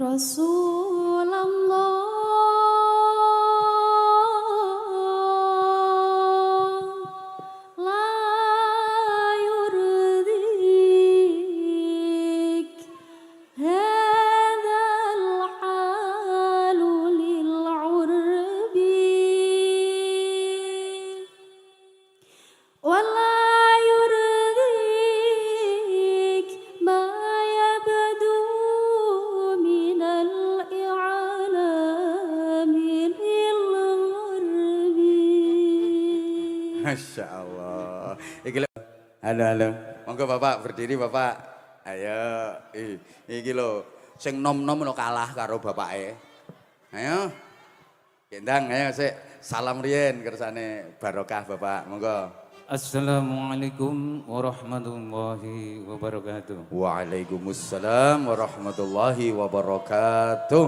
Rasulullah la yurdik hadzal halu lil urbi wala yurdik ma yabdu minal i'lami lil urbi. Masya Allah. Halo, halo. Monggo Bapak berdiri Bapak. Ayo. Iki lho, sing nom-nom lo kalah karo bapake. Ayo. Gendang, ayo sik. Salam riyen kersane barokah Bapak. Monggo. Assalamualaikum warahmatullahi wabarakatuh. Waalaikumsalam warahmatullahi wabarakatuh.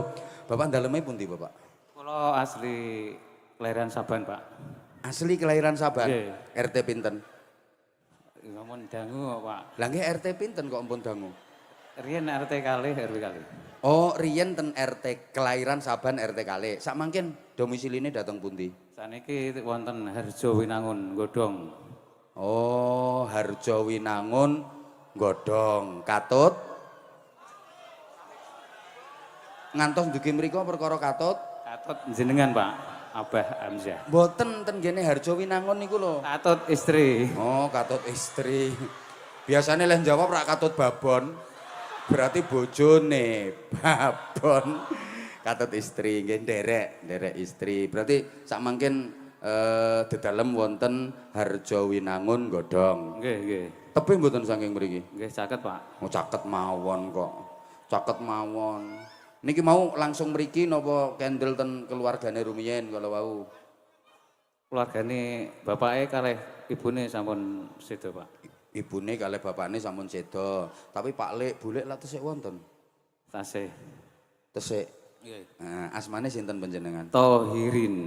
Bapak daleme pundi Bapak? Kalau asli kelahiran Saban, Pak. Asli kelahiran Saban. Nggih. RT pinten? Ngomong dangu, Pak. Lah nggih RT pinten kok ampun dangu? Riyen RT kalih, RW kalih. Oh, riyen ten RT kelahiran Saban RT kalih. Sak mangken domisiline dateng pundi? Saniki wonten Harjo Winangun, Godhong. Oh, Harjo Winangun Godhong. Katut ngantos dugi mriku perkara katut. Katut jenengan, Pak. Abah Hamzah. Mboten ten kene Harjo Winangun niku lho. Katut istri. Oh, katut istri. Biasanya leh jawab rak katut babon. Berarti bojone babon. Katut istri, nggih nderek istri. Berarti sak mangken dedalem wonten Harjo Winangun Godhong. Nggih, nggih. Tebih mboten saking mriki? Nggih caket, Pak. Oh, caket mawon kok. Caket mawon. Niki mau langsung mriki napa kendel ten keluargane rumiyin kalau wau? Keluargane bapake kalih ibune sampun sedo, Pak. Ibune kalih bapakne sampun sedo. Tapi Pak Lek, Bu Lek lah tesih wonten. Tasih. Tesih. Nggih. Nah, asmane sinten panjenengan? Tohirin.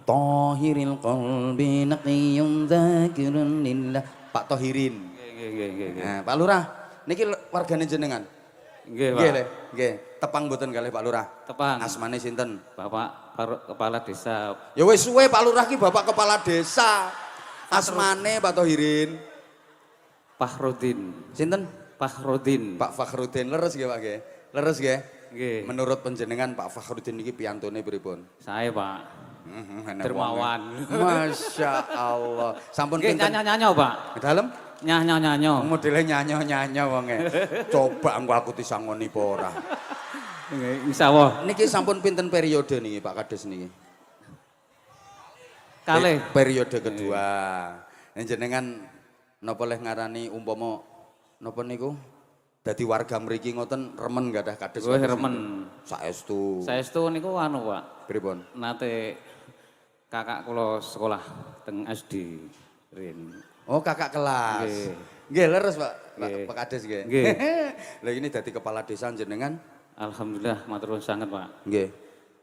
Tahiril qalbi naqiyyun dzakirun lillah. Pak Tohirin. Nggih. Nah, Pak Lurah, niki wargane jenengan? Nggih, Pak. Nggih, Le. Nggih. Tepang mboten kalih Pak Lurah? Tepang. Asmane sinten? Bapak Kepala Desa. Ya wis suwe Pak Lurah ki Bapak Kepala Desa. Asmane Pak Tohirin. Fakhrudin. Sinten? Fakhrudin. Pak Fakhrudin. Leres nggih Pak nggih? Leres nggih? Nggih. Menurut panjenengan Pak Fakhrudin niki piyantune pripun? Saya, Pak. Enak Dermawan. wonge. Masya Allah. Sampun Nggih, pinten? nyanyo-nyanyo, Pak. Dalem? Nyanyo-nyanyo. Modele nyanyo-nyanyo wonge. Coba aku disangoni apa ora. Nggih, insyaallah. Niki sampun pinten periode niki Pak Kades niki? Kalih. Periode kedua. Jenengan napa leh ngarani umpama napa niku? Dadi warga mriki ngoten remen gadah kades. Wis remen. Saestu. Saestu niku anu, Pak. Pripun? Nate kakak kula sekolah teng SD Rin. Oh, kakak kelas. Nggih. Nggih, leres Pak. Nggih. Pak Kades nggih. Nggih. Lah ini dadi kepala desa jenengan? Alhamdulillah matur nuwun sanget, Pak. Nggih.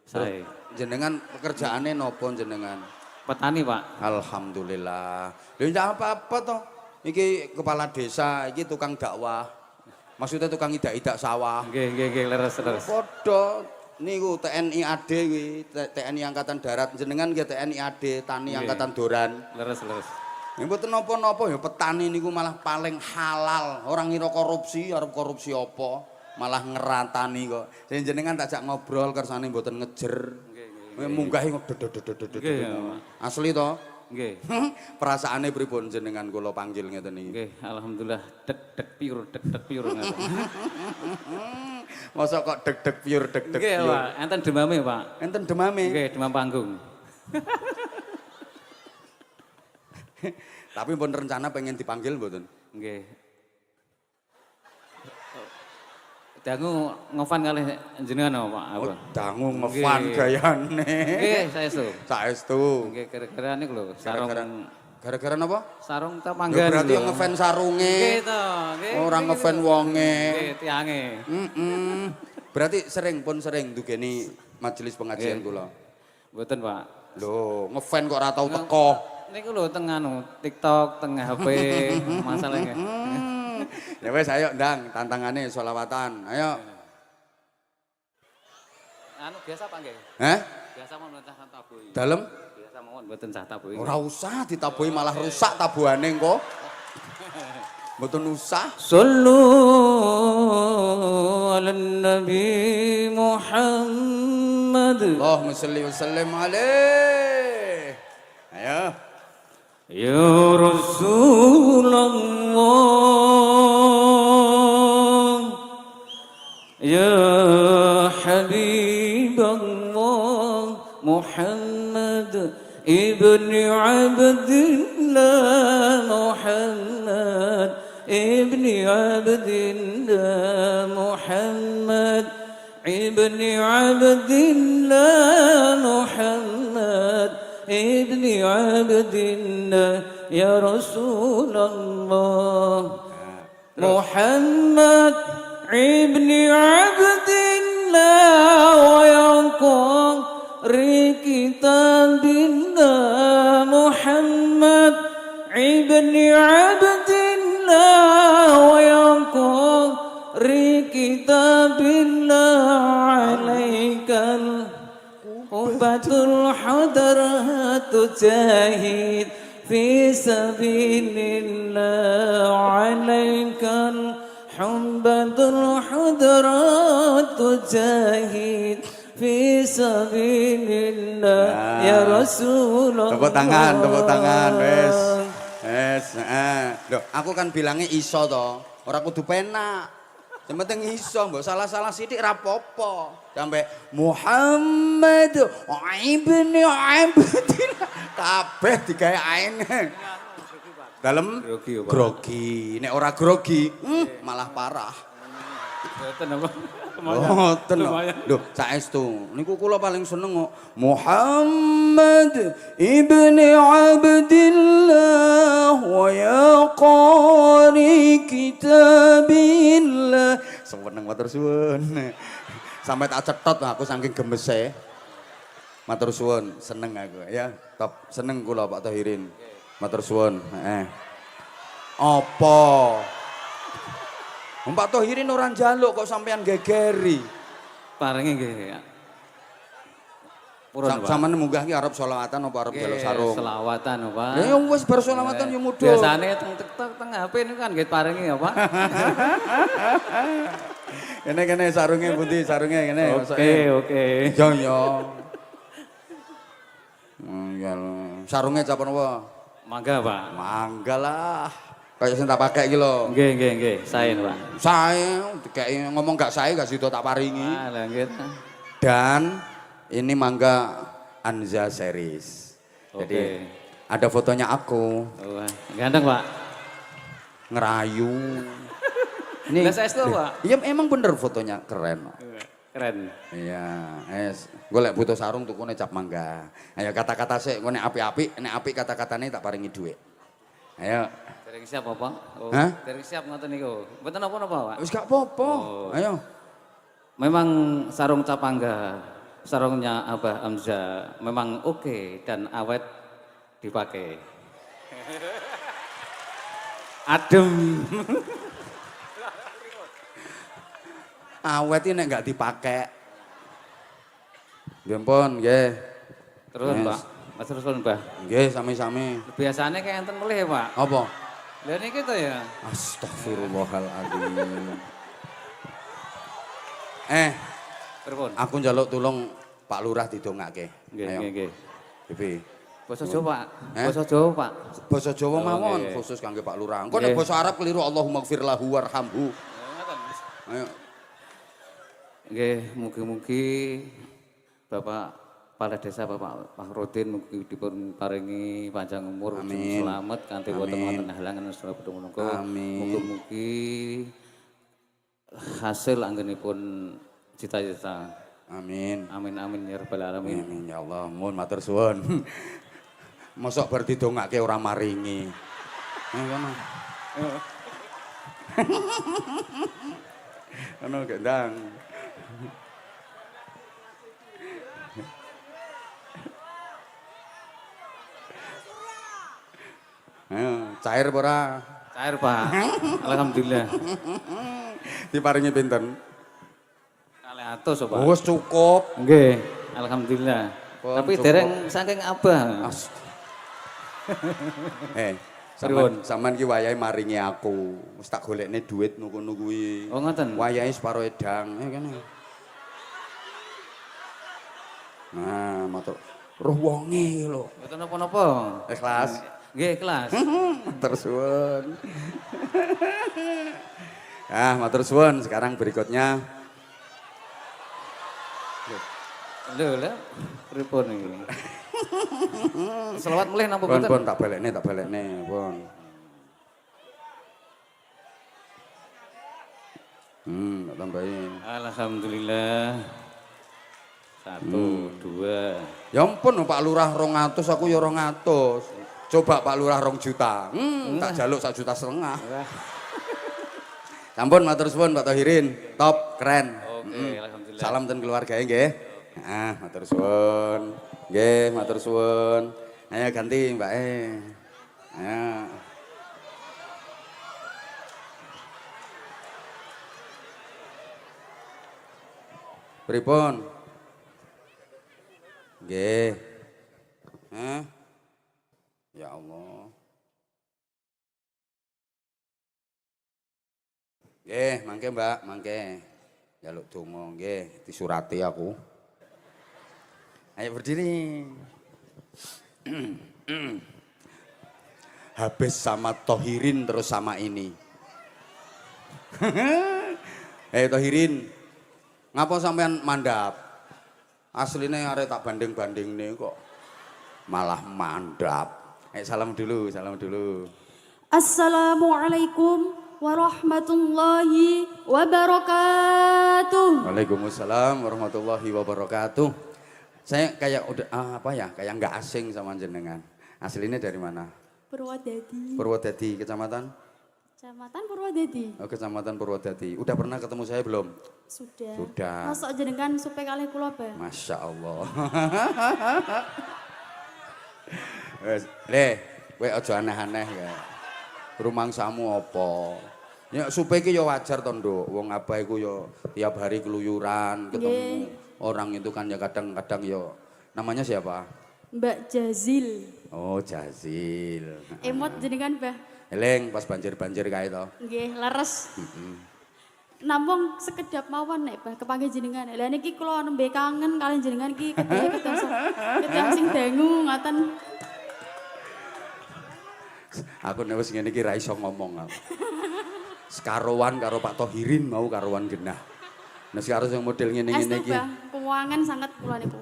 Saya Jenengan pekerjaane napa jenengan? petani, Pak. Alhamdulillah. Lha ndak apa-apa toh. Iki kepala desa, iki tukang dakwah. Maksudnya tukang idak-idak sawah. Nggih, leres. Padha niku TNI AD kuwi, TNI Angkatan Darat jenengan nggih TNI AD, Tani Nggih. Angkatan Doran. Leres. Ya mboten napa-napa ya petani niku malah paling halal. Orang ngira korupsi, arep korupsi apa? Malah ngeratani kok. Sing jenengan takjak ngobrol kersane mboten ngejer. Nggih. Munggahi dededededed. Nggih. Asli to? Nggih. Perasaane pripun jenengan kula panggil ngeten iki? Nggih, alhamdulillah deg piur ngoten. Masa kok deg-deg piur deg-deg Nggih, piur. Pak. Enten demame, Pak. Enten demame. Nggih, demam panggung. Tapi pun rencana pengen dipanggil mboten? Nggih. Dangu ngofan kalih jenengan apa, Pak? Oh, dangu ngefan Nggih. gayane. Nggih, saestu. Saestu. Nggih, gara-gara niku lho, sarung Gara-gara napa? sarung ta Ya panggan. berarti lho. yang ngefan sarunge. Nggih to, nggih. Ora nggih, ngefan lho. wonge. Nggih, tiange. Berarti pun sering dugeni majelis pengajian Nggih. kula. Mboten, Pak. Lho, ngefan kok ora tau teko. Niku lho teng anu TikTok, teng HP masalahnya. Ya wes ayo ndang tantangane sholawatan. Ayo. anu biasa apa nggih? Hah? Biasa mau cah tabuhi. Dalem? Biasa mawon mboten cah tabuhi. Ora usah ditabuhi malah rusak tabuhane engko. Mboten usah. Sallu ala Nabi Muhammad. Allahumma sholli wa sallim alaih. Ayo. Ya Rasulullah. Ya Habibullah Muhammad ibni Abdillah Muhammad ibni Abdillah Muhammad ibni Abdillah Muhammad ibni Abdillah ya Rasulullah Muhammad ibni Abdillah wa yaqari kitabillah Muhammad ibni Abdillah wa yaqari kitabillah alaikal Ubatul hadarat tujahid fi sabilillah alaikal Humbatul hadarat tujahid fi sabilillah ya Rasulullah. Tepuk tangan wes. Wes, Loh, aku kan bilangnya iso to. Ora kudu penak. Yang penting iso, mbok salah-salah sithik ra apa-apa. Sampai Muhammad ibni Abdillah kabeh digawe ain. Dalem grogi. Nek ora grogi, malah parah. Mboten apa? Mboten. Lho, saestu niku kula paling seneng kok. Muhammad ibni Abdillah wa ya qari kitabillah. Seneng matur suwun. Sampai tak cetot aku saking gemese. Matur suwun, seneng aku ya. Top, seneng kula Pak Thohirin. Matur suwun. Apa? Pak Thohirin orang jaluk kok sampean gegeri. Paringi nggih. Purun, Pak. Sampeyan munggah ki arep selawatan apa arep jaluk sarung? Selawatan, Pak. Ya wis bar selawatan ya mudhun. Biasane teng TikTok teng HP niku kan nggih paringi ya, Pak. Kene sarunge pundi? Sarunge kene. Oke. Yo yo. Sarunge cap napa? Mangga, Pak. Mangga lah. Kayak sing tak pakai iki lho. Nggih, sae, Pak. Sae, dikeki ngomong gak sae gak sida tak paringi. Ah, lah nggih. Dan ini mangga Anza series. Jadi Oke. ada fotonya aku Wah, ganteng, Pak. ngerayu. Lah saestu, Pak. Iya emang bener fotonya keren. Keren. Iya, golek butuh sarung tukune cap mangga. Ayo kata-kata sik, engko nek apik-apik, nek apik kata-katane tak paringi dhuwit. Ayo. Dereng siap apa? Oh, Hah? dereng siap ngoten niku. Mboten napa-napa, Pak. Wis gak apa-apa. Oh. Ayo. Memang sarung capangga, sarungnya Abah Amza memang oke dan awet dipakai. Adem. Awet ini nek gak dipakai. Nggih pun, nggih. Terus, Yes. Pak. Mas terus, Mbah. Nggih, sami-sami. Biasanya kayak enten melih, Pak. Apa? Lah niki to ya. Astagfirullahaladzim. Pripun? Aku njaluk tulung Pak Lurah didongake. Nggih, Ayo. nggih. Pipi. Basa Jawa, Pak. Eh? Basa Jawa, Pak. Basa Jawa Oh, mawon nggih. khusus kangge Pak Lurah. Engko nek basa Arab keliru Allahumma gfir lahu warhamhu. Ayo. Nggih, mugi-mugi Bapak Kepala Desa Bapak Fahrudin mugi dipun paringi panjang umur Amin. selamat kanthi boten Amin. wonten halangan sedaya menungso. Amin. Mugi-mugi hasil anggenipun cita-cita. Amin. Amin amin ya rabbal alamin. Amin ya Allah, mohon matur suwun. Mosok bar didongake ora maringi. Ngono. Ngono gendang. Ayo, cair apa ora? Cair, Pak. Alhamdulillah. Diparingi pinten? 200, 100 Pak. Wes cukup. Nggih, alhamdulillah. Pun Tapi cukup. dereng saking abah. Sampean sampean ki wayahe maringi aku. Wis tak golekne duit ngono kuwi. Oh ngoten. Wayahe separo edang, kene. Nah, matur roh wonge lho. Mboten napa-napa. Ikhlas. Nggih, ikhlas. Matur suwun. Matur suwun. Sekarang berikutnya Lho, lha pripun iki? Selawat mulih napa pun mboten? tak balekne, pun. Tak tambahin. Alhamdulillah. 1, 2. Ya ampun Pak Lurah 200 aku ya 200. Coba Pak Lurah 2 juta. Tak jaluk 1,5 juta. Sampun matur suwun Pak Tohirin. Top, keren. Oke, alhamdulillah. Salam ten keluargae nggih. Matur suwun. Nggih, matur suwun. Ayo ganti Mbak Ayo. Pripun? Nggih. Ya Allah. Nggih, mangke Mbak, mangke. Njaluk donga nggih, disurati aku. Ayo berdiri. Habis sama Tohirin terus sama ini. Tohirin, ngapa sampean mandap? Aslinya arek tak banding-banding nih kok malah mandap. Salam dulu, salam dulu. Assalamualaikum warahmatullahi wabarakatuh. Waalaikumsalam warahmatullahi wabarakatuh. Saya kayak udah kayak nggak asing sama jenengan. Aslinya dari mana? Purwodadi. Purwodadi, kecamatan? Kecamatan Purwodadi. Oh, kecamatan Purwodadi. Udah pernah ketemu saya belum? Sudah. Sudah. Masuk jenengan supaya kalih kula, Bah. Masya Allah. Kowe aja aneh-aneh ya. Rumangsamu apa? Ya supaya iki ya wajar to, Nduk. Wong abah iku ya tiap hari keluyuran, ketemu orang itu kan ya kadang-kadang ya. Namanya siapa? Mbak Jazil. Oh, Jazil. Emot jenengan, Bah. Eling pas banjir-banjir kae to. Nggih, leres. Namung sekedap mawon nek Bah kepanggih jenengan. Lah niki kula nembe kangen kalian jenengan iki kedang sing dangu ngoten. Aku nek wis ngene iki ra iso ngomong aku. Sekarowan karo Pak Tohirin mau karowan genah. Nek karo sing model ngene-ngene iki. Bah, keuangan sangat kula niku.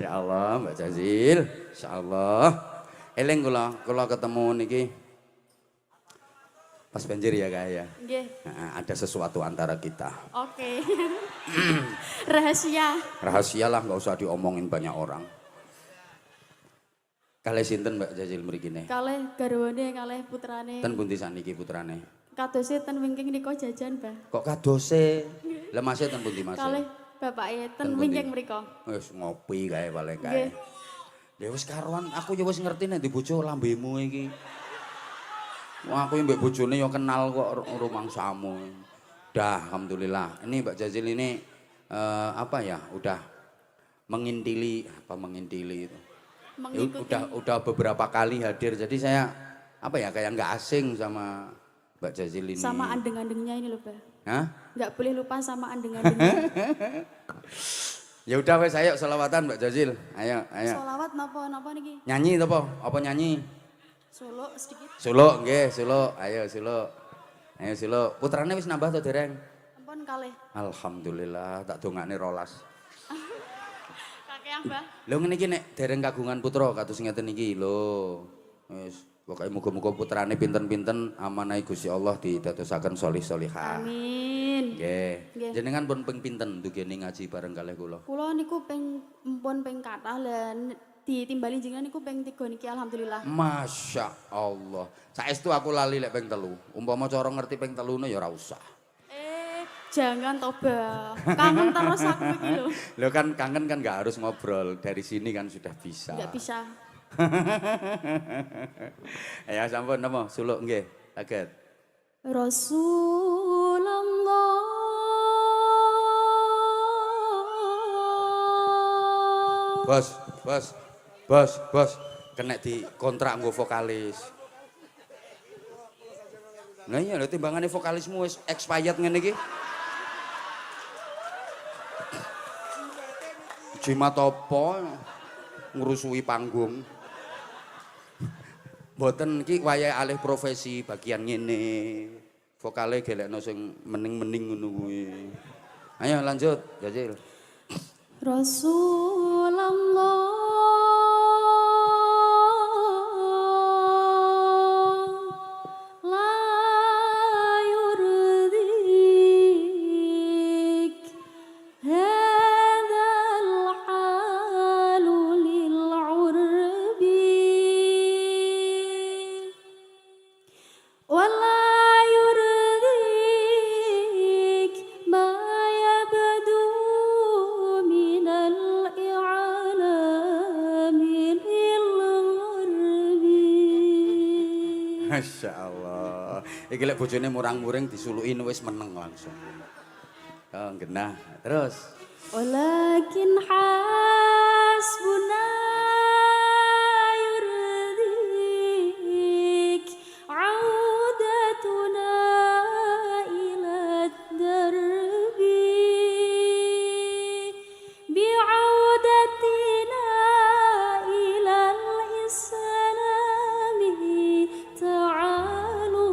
Ya Allah, Mbak Jazil, insyaallah. Eling kula ketemu niki pas banjir ya Kak ya. Nggih. Ada sesuatu antara kita. Oke. Rahasia. Rahasia lah, nggak usah diomongin banyak orang. Kalih sinten Mbak Jazil mriki ne? Kalih garwane, kalih putrane. Ten pundi saniki putrane? Kadose ten wingking nika jajan, Bah. Kok kadose? Lah Masih ten pundi Mas? Kalih bapake ten Ten wingking pundi? mriku. Wis ngopi kae paling kae. Nggih. Ya wis karuan, aku ya wis ngerti nek di bojo lambemu iki. Wah, aku mbek bojone ya kenal kok rumangsamu. Dah, alhamdulillah. Ini Mbak Jazil ini udah mengintili itu. Mengikuti. Udah beberapa kali hadir. Jadi saya kayak nggak asing sama Mbak Jazil ini. Sama andeng-andengnya ini loh, Bah. Hah? Nggak boleh lupa sama andeng-andengnya. Ya udah wes ayo selawatan Mbak Jazil. Ayo. Sholawat napa niki? Nyanyi to po? Apa nyanyi? Solo sedikit. Solo nggih, solo. Ayo solo. Ayo solo. Putrane wis nambah to dereng? Ampun kalih. Alhamdulillah, tak dongakne 12. Kakean, Bah. Lho ngene iki nek dereng kagungan putra kados ngeten iki lho. Wis pokoke muga-muga putrane pinten-pinten amanahe Gusti Allah didadosaken sholih-sholihah. Amin. Nggih. Nggih. Jenengan pun ping pinten dugene ngaji bareng kalih kula? Kula niku pun ping kathah lan ditimbali jenengan niku ping 3 niki alhamdulillah. Masya Allah. Saestu aku lali lek ping 3. Umpama cara ngerti ping 3 ya ora usah. Jangan toba. Kangen terus aku iki lho. Lo kan kangen kan nggak harus ngobrol dari sini kan sudah bisa. Enggak bisa. Ya sampun napa suluk nggih saged. Rasulullah Bos, bos, bos, bos, kena di kontrak nggo vokalis. Nah iya lho timbangane vokalismu wis expired ngene iki. Jimat apa ngurusui panggung. Mboten iki wayahe alih profesi bagian ngene. Vokale gelekno sing mening-mening ngono kuwi. Ayo lanjut, Jajil. Rasulullah la yurdik hadzal halu lil urbi wala yurdik ma yabdu minal i'lami lil urbi. Masya Allah. Iki lek bojone murang-muring disuluki wis meneng langsung. Oh, genah. Terus. Walakin hasbuna yurdik audatuna ila darbi bi'audatina ila al-islami ta'alu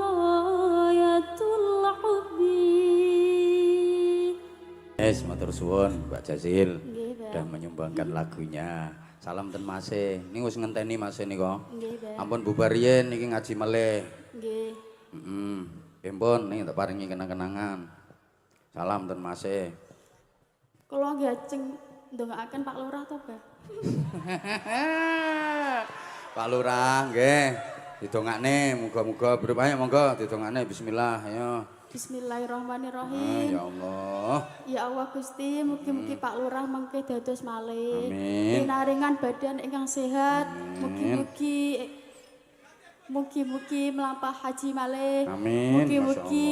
rayatul hubbi. Yes, matur suwun Mbak Jazil. Nggih, Bang. Udah menyumbangkan lagunya. Salam ten Mase. Ini wis ngenteni Mase nika. Nggih, Bang. Ampun bubar yen iki ngaji meleh. Nggih. Empun ning tak paringi kenang-kenangan. Salam ten Mase. Kula nggih ajeng ndongaaken Pak Lurah to, Bah? Pak Lurah nggih. Didongakne muga-muga berupaya monggo didongakne bismillah ayo. Bismillahirrahmanirrahim. Ya Allah. Ya Allah Gusti, mugi-mugi Pak Lurah mengke dados malih. Amin. Pinaringan badan ingkang sehat. Mugi-mugi melampah haji malih. Amin. Mugi-mugi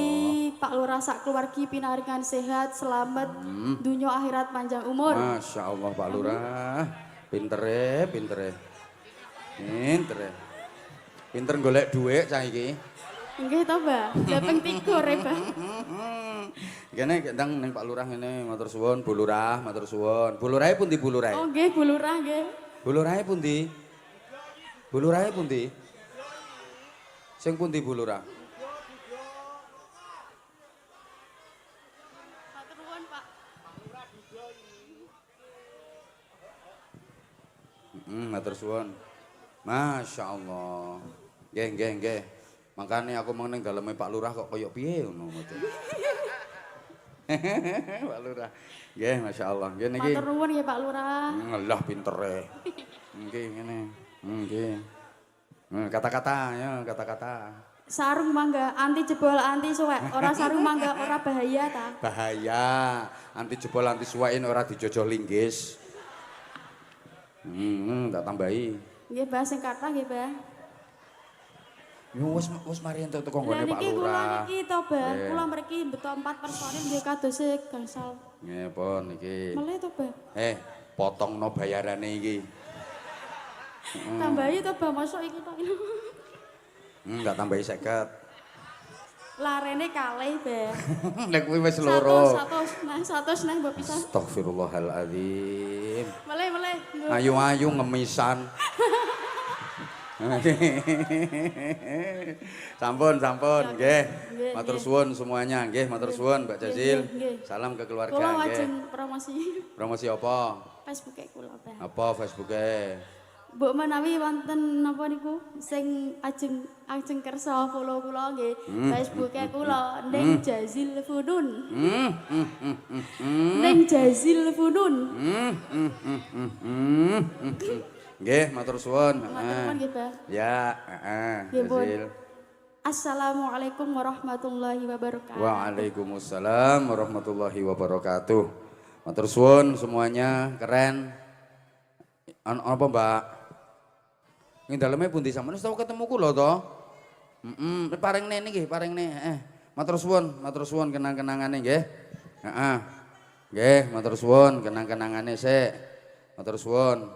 Pak Lurah sak keluargi pinaringan sehat, selamat, dunya akhirat panjang umur. Masya Allah Pak Lurah. Pintere, pintere. Pintere. Pinter golek duit saiki. Nggih to, Mbah? Dapeng 3 re, Mbah. Kene gendang ning Pak Lurah ngene matur suwun, Bu Lurah, matur suwun. Bu Lurahe pundi Bu Lurahe? Oh nggih, Bu Lurah nggih. Bu Lurahe pundi? Bu Lurahe pundi? Sing pundi Bu Lurah? Matur nuwun, Pak. Matur suwun. Masya Allah. Nggih, nggih, nggih. Makanya aku mau ning daleme Pak Lurah kok koyo piye ngono ngoten. Pak Lurah. Nggih, Masya Allah. Nggih niki. Matur nuwun nggih Pak Lurah. Ngelah pintere. Nggih ngene. Nggih. Kata-kata ya, kata-kata. Sarung mangga, anti jebol, anti suwek. Ora sarung mangga, ora bahaya ta? Bahaya. Anti jebol, anti suwain ora dijojol linggis. Tak tambahi. Nggih, Mbah sing kathah nggih, Mbah. Yo wis mari entuk teko Lah nggone Pak niki kula Lurah. niki to, Mbah. Nggih. Kula mriki beto 4 personil nggih kados gangsal. Nggih pun iki. Meleh to, Mbah. Potongno bayarane iki. Tambahi to, Mbah, mosok iki to. Tak tambahi 50. Larene kalih, Mbah. Nek kuwi wis loro. 100 nah mbok pisan. Astagfirullahaladzim. Meleh. Ayu-ayu ngemisan. Sampun, nggih. Nggih, Matur nggih. suwun semuanya, nggih, matur suwun Mbak Jazil. nggih. Salam ke keluarga, Kula nggih. ajeng promosi Promosi apa? Facebook kula, Mbah. Apa Facebooke? Mbok menawi wonten napa niku sing ajeng kersa follow kula nggih Facebooke kula Ning Jazil Funun. Ning Jazil Funun. Nggih, matur suwun. Matur nuwun nggih, Mbah. Ya, Nggih, Bun. Jazil. Assalamualaikum warahmatullahi wabarakatuh. Waalaikumsalam warahmatullahi wabarakatuh. Matur suwun semuanya, keren. Apa, Mbak? Ini dalamnya pundi sampeyan wis tau ketemu kula to? Paringne niki, paringne. Matur suwun kenang-kenangane nggih. Heeh. Nggih, matur suwun kenang-kenangane sik. Matur suwun.